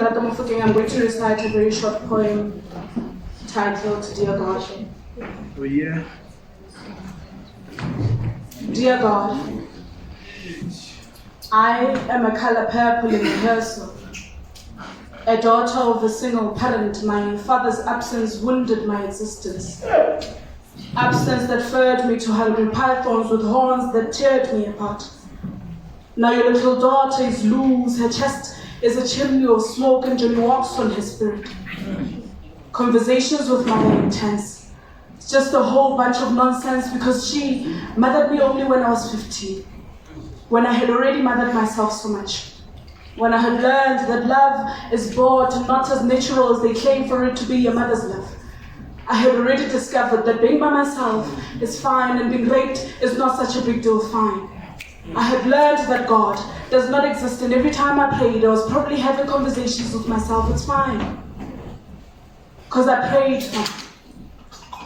Lerato Mofokeng. I'm going to recite a very short poem titled Dear God. Oh yeah. Dear God, I am a color purple in rehearsal, a daughter of a single parent. My father's absence wounded my existence. Absence that furred me to hungry pythons with horns that teared me apart. Now your little daughter is loose, her chest is a chimney of smoke and Johnny walks on her spirit. Conversations with mother intense. It's just a whole bunch of nonsense because she mothered me only when I was 15. When I had already mothered myself so much. When I had learned that love is bought and not as natural as they claim for it to be a mother's love. I had already discovered that being by myself is fine and being raped is not such a big deal fine. I had learned that God does not exist, and every time I prayed, I was probably having conversations with myself. It's fine. Because I prayed,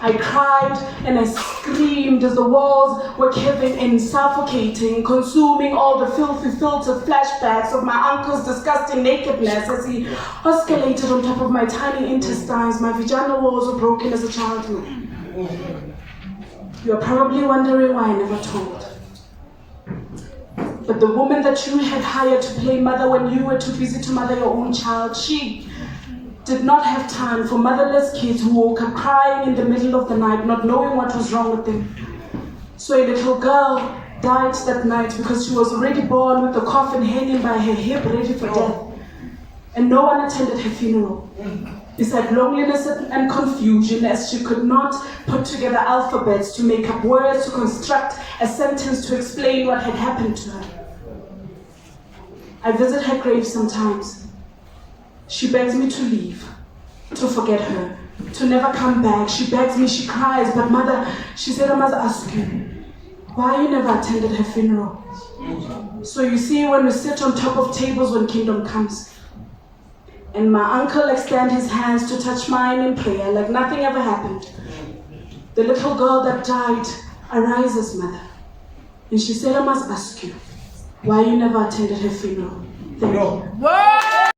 I cried and I screamed as the walls were caving in, suffocating, consuming all the filthy, filtered flashbacks of my uncle's disgusting nakedness as he oscillated on top of my tiny intestines. My vagina walls were broken as a child. You're probably wondering why I never told. But the woman that you had hired to play mother when you were too busy to mother your own child, she did not have time for motherless kids who woke up crying in the middle of the night, not knowing what was wrong with them. So a little girl died that night because she was already born with the coffin hanging by her hip, ready for death. And no one attended her funeral. Beside loneliness and confusion, as she could not put together alphabets to make up words to construct a sentence to explain what had happened to her. I visit her grave sometimes. She begs me to leave, to forget her, to never come back. She begs me, she cries, but mother, she said, I must ask you, why you never attended her funeral? So you see, when we sit on top of tables when kingdom comes, and my uncle extends his hands to touch mine in prayer like nothing ever happened, the little girl that died arises, mother. And she said, I must ask you, why you never attended her funeral? Thank you.